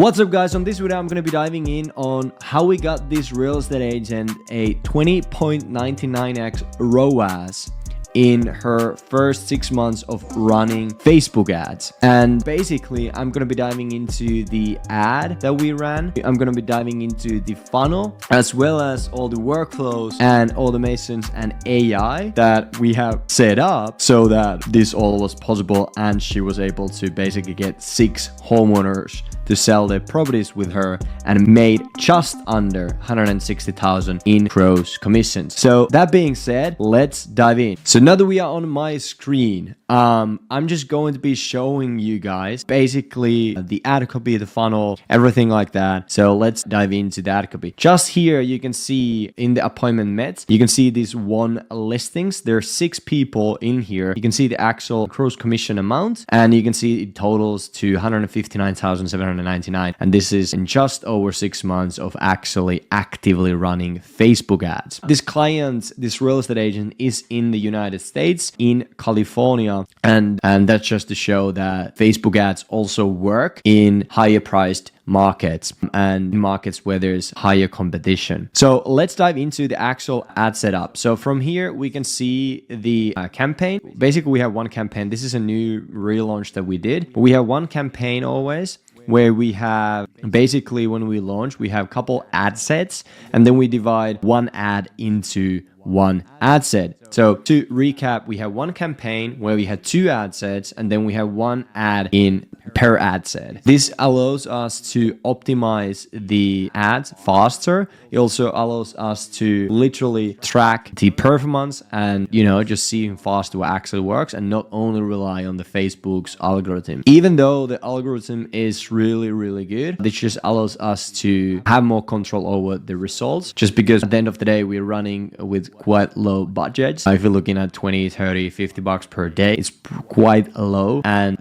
What's up guys, on this video I'm going to be diving in on how we got this real estate agent a 20.99x ROAS in her first 6 months of running Facebook ads. And basically I'm going to be diving into the ad that we ran. I'm going to be diving into the funnel as well as all the workflows and automations and AI that we have set up so that this all was possible, and she was able to basically get 6 homeowners to sell their properties with her and made just under 160,000 in gross commissions. So that being said, let's dive in. So now that we are on my screen, I'm just going to be showing you guys basically the ad copy, the funnel, everything like that. So let's dive into the ad copy. Just here you can see in the appointment met, you can see these 1 listings. There are 6 people in here. You can see the actual gross commission amount, and you can see it totals to 159,799, and this is in just over 6 months of actually actively running Facebook ads. This client, this real estate agent, is in the United States, in California, and that's just to show that Facebook ads also work in higher priced markets and markets where there's higher competition. So let's dive into the actual ad setup. So from here we can see the campaign. Basically we have one campaign. This is a new relaunch that we did, but we have one campaign always, where we have basically when we launch, we have a couple ad sets, and then we divide one ad into one ad set. So to recap, we have one campaign where we had 2 ad sets, and then we have one ad in per ad set. This allows us to optimize the ads faster. It also allows us to literally track the performance and, just see fast what actually works, and not only rely on the Facebook's algorithm. Even though the algorithm is really good, this just allows us to have more control over the results, just because at the end of the day we're running with quite low budgets. If you're looking at 20, 30, 50 bucks per day, it's quite low, and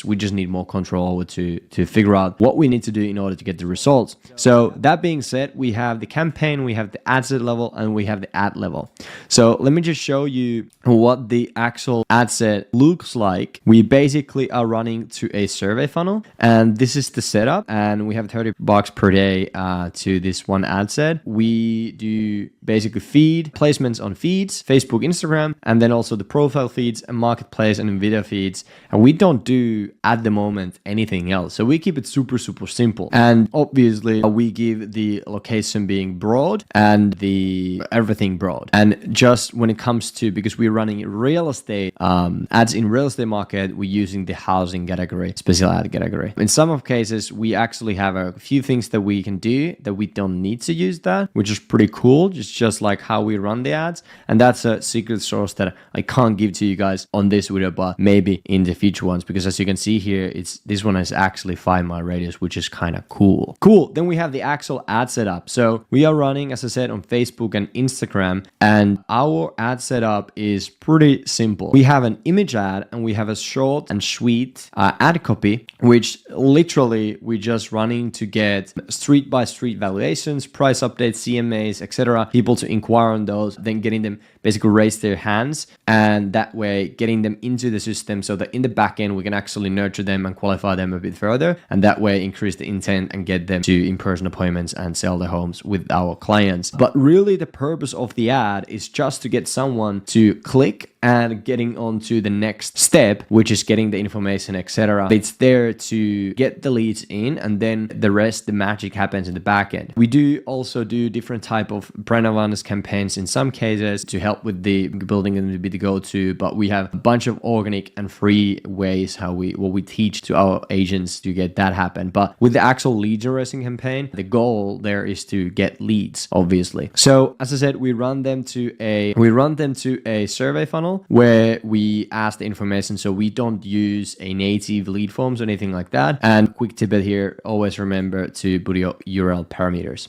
we just need more control over to figure out what we need to do in order to get the results. So that being said, we have the campaign, we have the ad set level, and we have the ad level. So let me just show you what the actual ad set looks like. We basically are running to a survey funnel, and this is the setup, and we have 30 bucks per day to this one ad set. We do basically feed placements on feeds, Facebook, Instagram, and then also the profile feeds and marketplace and video feeds. And we don't do at the moment anything else. So we keep it super simple. And obviously we give the location being broad and the everything broad. And just when it comes to, because we're running real estate ads in real estate market, we're using the housing category, special ad category. In some of cases, we actually have a few things that we can do that we don't need to use that, which is pretty cool. Just like how we run the ads. And that's a secret source that I can't give to you guys on this video, but maybe in the future ones, because as you can see here, this one is actually 5 mile radius, which is kind of cool. Then we have the actual ad setup. So we are running, as I said, on Facebook and Instagram, and our ad setup is pretty simple. We have an image ad, and we have a short and sweet ad copy, which literally we're just running to get street by street valuations, price updates, CMAs, etc. People to inquire on those, then getting them basically raise their hands, and that way getting them into the system so that in the back end we can actually nurture them and qualify them a bit further, and that way increase the intent and get them to in-person appointments and sell their homes with our clients. But really the purpose of the ad is just to get someone to click and getting on to the next step, which is getting the information, etc. It's there to get the leads in, and then the rest, the magic happens in the back end. We do also do different type of brand awareness campaigns in some cases to help with the building them to be the go-to, but we have a bunch of organic and free ways what we teach to our agents to get that happen. But with the actual lead generation campaign, the goal there is to get leads, obviously. So as I said, we run them to a survey funnel where we ask the information, so we don't use a native lead forms or anything like that. And quick tip here, always remember to put your URL parameters.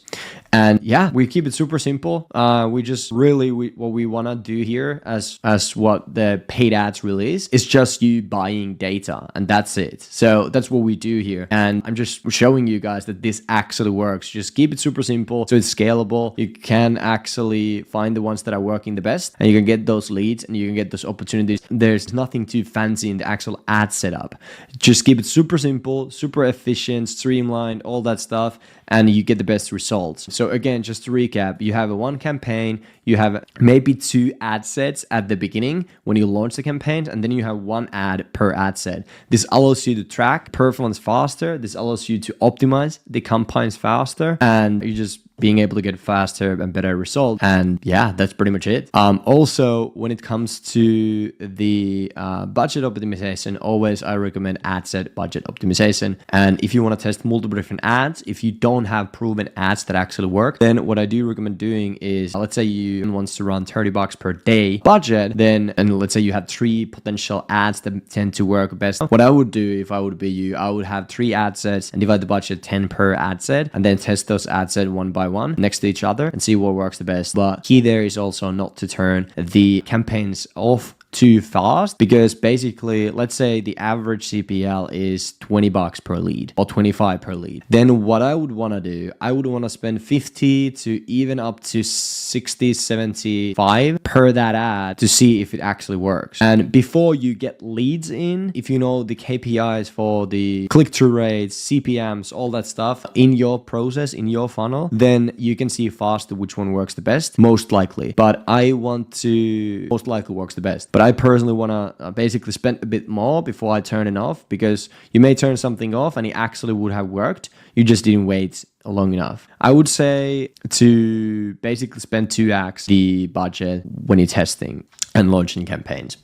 And yeah, we keep it super simple. We just really, what we want to do here as what the paid ads really is just you buying data, and that's it. So that's what we do here. And I'm just showing you guys that this actually works. Just keep it super simple so it's scalable. You can actually find the ones that are working the best, and you can get those leads and you can get those opportunities. There's nothing too fancy in the actual ad setup. Just keep it super simple, super efficient, streamlined, all that stuff, and you get the best results. So again, just to recap, you have a one campaign, you have maybe 2 ad sets at the beginning when you launch the campaign, and then you have 1 ad per ad set. This allows you to track performance faster. This allows you to optimize the campaigns faster, and you just being able to get faster and better results. And yeah, that's pretty much it. Also, when it comes to the budget optimization, always I recommend ad set budget optimization. And if you want to test multiple different ads, if you don't have proven ads that actually work, then what I do recommend doing is, let's say you wants to run $30 per day budget, then, and let's say you have 3 potential ads that tend to work best. What I would do if I would be you, I would have 3 ad sets and divide the budget 10 per ad set, and then test those ad sets one by one next to each other and see what works the best. But key there is also not to turn the campaigns off too fast, because basically, let's say the average CPL is $20 per lead or 25 per lead. Then what I would want to do, I would want to spend 50 to even up to 60, 75 per that ad to see if it actually works. And before you get leads in, if you know the KPIs for the click-through rates, CPMs, all that stuff in your process, in your funnel, then you can see faster which one works the best, most likely. But I want to, most likely works the best. But I personally want to basically spend a bit more before I turn it off, because you may turn something off and it actually would have worked. You just didn't wait long enough. I would say to basically spend 2x the budget when you're testing and launching campaigns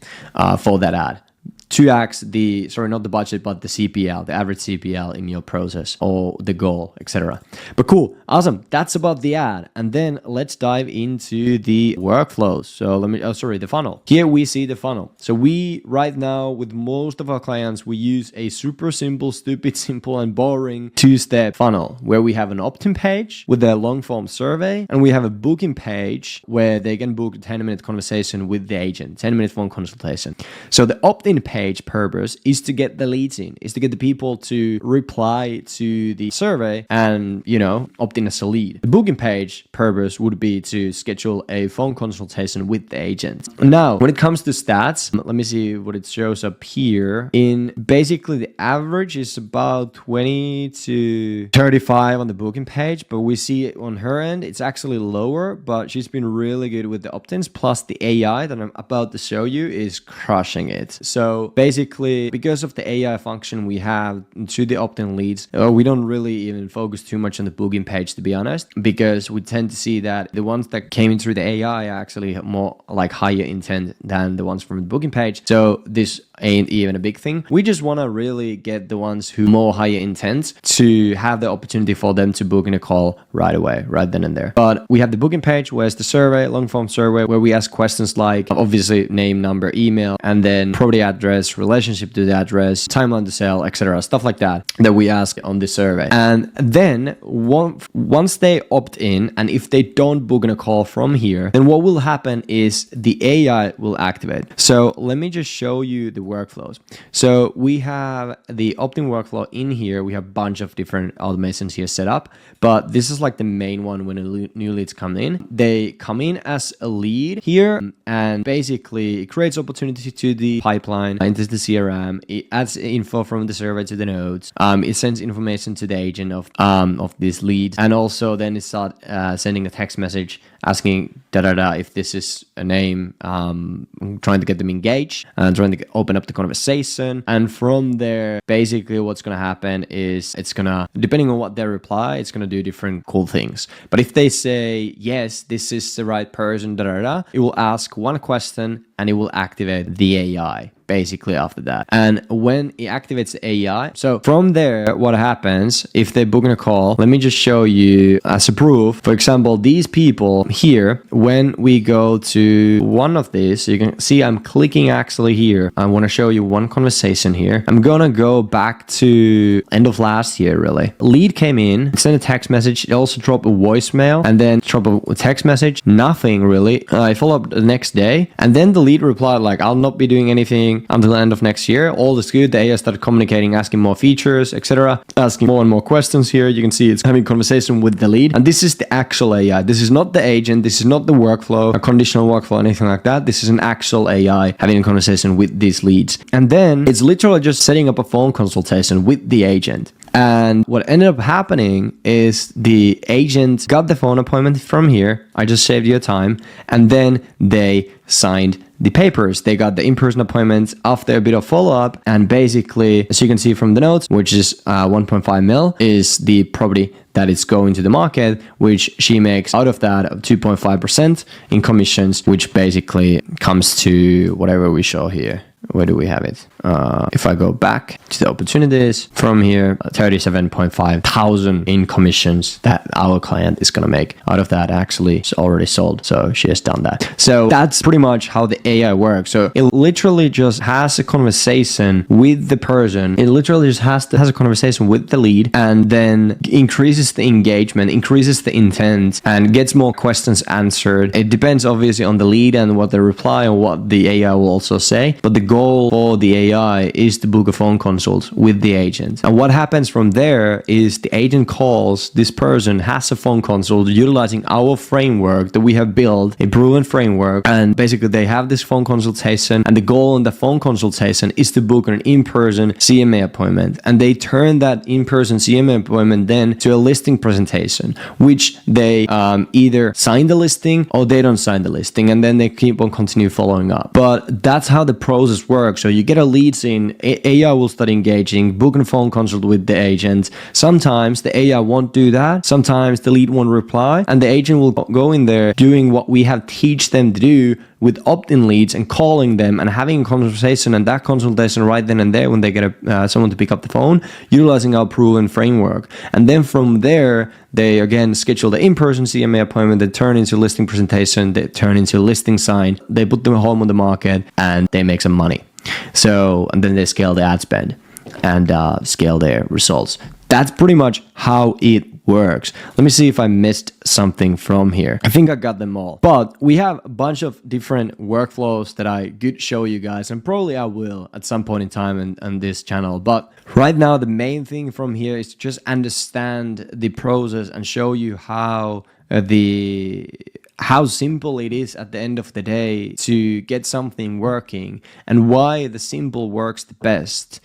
for that ad. 2x the, sorry, not the budget, but the CPL, the average CPL in your process or the goal, etc. But cool, awesome. That's about the ad. And then let's dive into the workflows. So let me, the funnel. Here we see the funnel. So we, right now, with most of our clients, we use a super simple, stupid, simple, and boring 2-step funnel where we have an opt-in page with a long form survey, and we have a booking page where they can book a 10-minute conversation with the agent, 10-minute phone consultation. So the opt-in page purpose is to get the leads in, is to get the people to reply to the survey and, you know, opt in as a lead. The booking page purpose would be to schedule a phone consultation with the agent. Now, when it comes to stats, let me see what it shows up here. In basically the average is about 20 to 35 on the booking page, but we see it on her end, it's actually lower, but she's been really good with the opt-ins, plus the AI that I'm about to show you is crushing it. So basically, because of the AI function we have to the opt-in leads, we don't really even focus too much on the booking page, to be honest, because we tend to see that the ones that came in through the AI are actually more like higher intent than the ones from the booking page. So this ain't even a big thing. We just want to really get the ones who more higher intent to have the opportunity for them to book in a call right away, right then and there. But we have the booking page, where's the survey, long form survey, where we ask questions like obviously name, number, email, and then property address, relationship to the address, timeline to sell, etc. Stuff like that we ask on the survey. And then once they opt in, and if they don't book in a call from here, then what will happen is the AI will activate. So let me just show you the workflows. So we have the opt-in workflow in here. We have a bunch of different automations here set up, but this is like the main one. When new leads come in, they come in as a lead here, and basically it creates opportunity to the pipeline, into the CRM. It adds info from the survey to the nodes. It sends information to the agent of this lead, and also then it starts sending a text message asking if this is a name, trying to get them engaged and trying to open up the conversation. And from there, basically what's going to happen is it's going to, depending on what they reply, it's going to do different cool things. But if they say, yes, this is the right person, it will ask one question and it will activate the AI. basically after that. And when it activates the AI, so from there, what happens if they book in a call, let me just show you as a proof. For example, these people here, when we go to one of these, you can see I'm clicking actually here. I want to show you one conversation here. I'm gonna go back to end of last year, really. Lead came in, sent a text message, it also dropped a voicemail, and then drop a text message, nothing really. I follow up the next day, and then the lead replied like, I'll not be doing anything until the end of next year. All is good. The AI started communicating, asking more features, etc., asking more and more questions here. You can see it's having conversation with the lead, and this is the actual AI. This is not the agent. This is not the workflow, a conditional workflow, anything like that. This is an actual AI having a conversation with these leads, and then it's literally just setting up a phone consultation with the agent. And what ended up happening is the agent got the phone appointment from here. I just saved your time. And then they signed the papers. They got the in-person appointment after a bit of follow-up. And basically, as you can see from the notes, which is 1.5 mil, is the property that is going to the market, which she makes out of that 2.5% in commissions, which basically comes to whatever we show here. Where do we have it? If I go back to the opportunities from here, 37.5 thousand in commissions that our client is going to make out of that. Actually, it's already sold. So she has done that. So that's pretty much how the AI works. So it literally just has a conversation with the person. It literally just has a conversation with the lead, and then increases the engagement, increases the intent, and gets more questions answered. It depends obviously on the lead and what they reply and what the AI will also say. But the goal for the AI is to book a phone consult with the agent. And what happens from there is the agent calls this person, has a phone consult utilizing our framework that we have built, a proven framework. And basically they have this phone consultation, and the goal in the phone consultation is to book an in-person CMA appointment. And they turn that in-person CMA appointment then to a listing presentation, which they either sign the listing or they don't sign the listing, and then they keep on continue following up. But that's how the process works. So you get a leads in, AI will start engaging, book a phone consult with the agent. Sometimes the AI won't do that. Sometimes the lead won't reply, and the agent will go in there doing what we have teach them to do with opt-in leads and calling them and having a conversation, and that consultation right then and there when they get someone to pick up the phone, utilizing our proven framework. And then from there, they again schedule the in-person CMA appointment, they turn into listing presentation, they turn into listing sign, they put them home on the market, and they make some money. So, and then they scale the ad spend and scale their results. That's pretty much how it works. Let me see if I missed something from here. I think I got them all. But we have a bunch of different workflows that I could show you guys, and probably I will at some point in time on this channel. But right now, the main thing from here is to just understand the process and show you how simple it is at the end of the day to get something working, and why the simple works the best.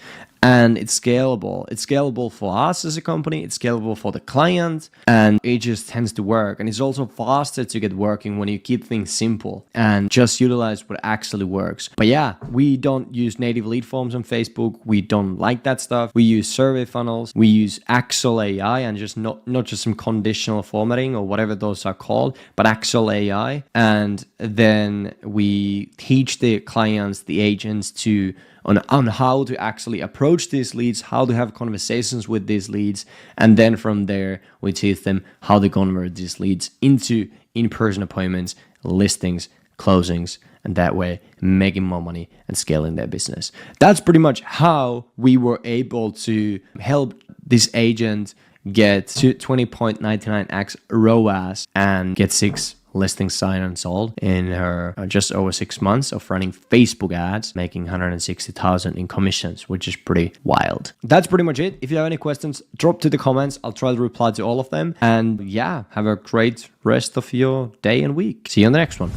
And it's scalable. It's scalable for us as a company. It's scalable for the client, and it just tends to work. And it's also faster to get working when you keep things simple and just utilize what actually works. But yeah, we don't use native lead forms on Facebook. We don't like that stuff. We use survey funnels. We use actual AI, and just not just some conditional formatting or whatever those are called, but actual AI. And then we teach the clients, the agents, on how to actually approach these leads, how to have conversations with these leads, and then from there we teach them how to convert these leads into in-person appointments, listings, closings, and that way making more money and scaling their business. That's pretty much how we were able to help this agent get to 20.99x ROAS and get 6 listings signed and sold in her just over 6 months of running Facebook ads, making 160,000 in commissions, which is pretty wild. That's pretty much it. If you have any questions, drop to the comments. I'll try to reply to all of them. And yeah, have a great rest of your day and week. See you on the next one.